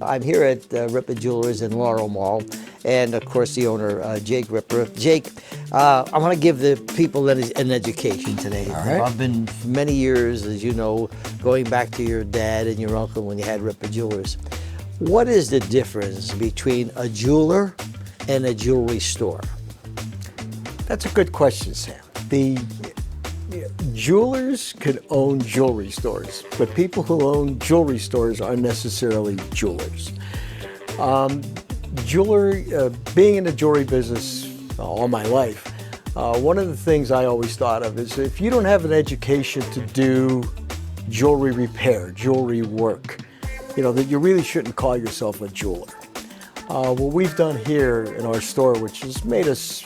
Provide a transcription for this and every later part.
I'm here at Ripa Jewelers in Laurel Mall, and of course the owner, Jake Ripa. Jake, I want to give the people an education today. All right. I've been for many years, as you know, going back to your dad and your uncle when you had Ripa Jewelers. What is the difference between a jeweler and a jewelry store? That's a good question, Sam. The jewelers could own jewelry stores, but people who own jewelry stores aren't necessarily jewelers. Being in the jewelry business all my life, one of the things I always thought of is if you don't have an education to do jewelry repair, jewelry work, that you really shouldn't call yourself a jeweler. What we've done here in our store, which has made us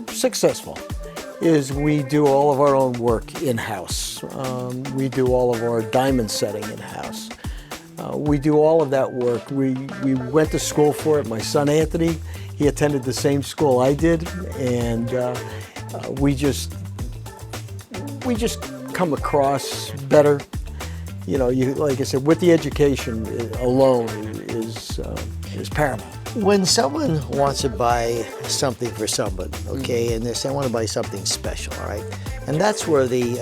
successful, is we do all of our own work in-house. We do all of our diamond setting in-house. We do all of that work. We went to school for it. My son Anthony, he attended the same school I did, and we just come across better. Like I said, with the education alone is paramount. When someone wants to buy something for somebody, okay, and they say, I want to buy something special, all right? And that's where the,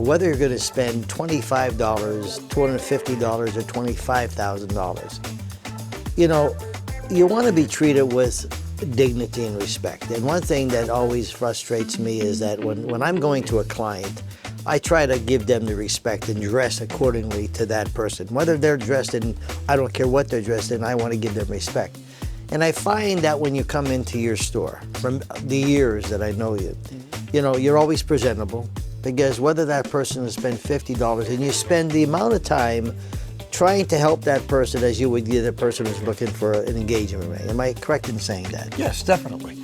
whether you're going to spend $25, $250, or $25,000, you want to be treated with dignity and respect. And one thing that always frustrates me is that when I'm going to a client, I try to give them the respect and dress accordingly to that person. Whether they're dressed in, I don't care what they're dressed in, I want to give them respect. And I find that when you come into your store, from the years that I know you, you're always presentable, because whether that person has spent $50 and you spend the amount of time trying to help that person as you would give the person who's looking for an engagement ring. Am I correct in saying that? Yes, definitely.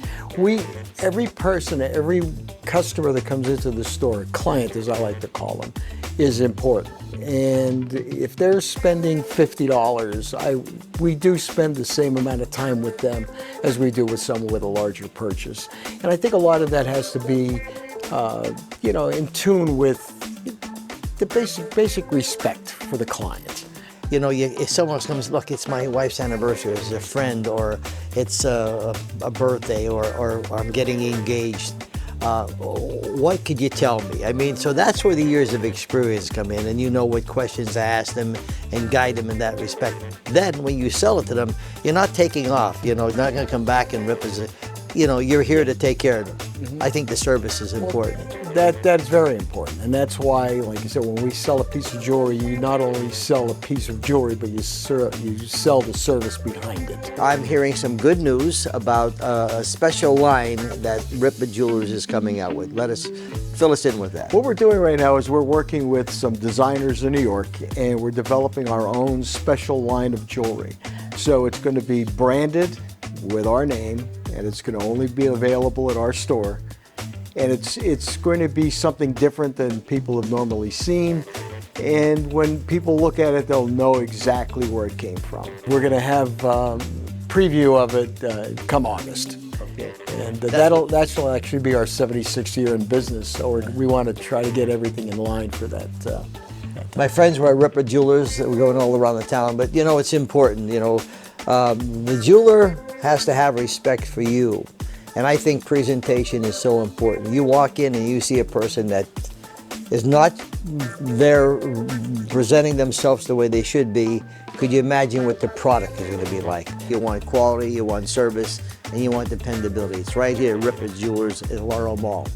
Every person, every customer that comes into the store, client as I like to call them, is important. And if they're spending $50, we do spend the same amount of time with them as we do with someone with a larger purchase. And I think a lot of that has to be, in tune with the basic respect for the client. If someone comes, look, it's my wife's anniversary, it's a friend, or it's a birthday, or I'm getting engaged. What could you tell me? I mean, so that's where the years of experience come in, and you know what questions to ask them and guide them in that respect. Then when you sell it to them, you're not taking off, you're not going to come back and rip as you're here to take care of them. I think the service is important. That's very important, and that's why, like you said, when we sell a piece of jewelry, you not only sell a piece of jewelry, but you sell the service behind it. I'm hearing some good news about a special line that Ripa Jewelers is coming out with. Fill us in with that. What we're doing right now is we're working with some designers in New York, and we're developing our own special line of jewelry. So it's going to be branded with our name, and it's going to only be available at our store. And it's going to be something different than people have normally seen. And when people look at it, they'll know exactly where it came from. We're going to have preview of it come August. Okay. And that'll actually be our 76th year in business. So we want to try to get everything in line for that. My friends were at Ripa Jewelers. We're going all around the town, but it's important. The jeweler has to have respect for you. And I think presentation is so important. You walk in and you see a person that is not there presenting themselves the way they should be. Could you imagine what the product is going to be like? You want quality, you want service, and you want dependability. It's right here at Ripa Jewelers in Laurel Mall.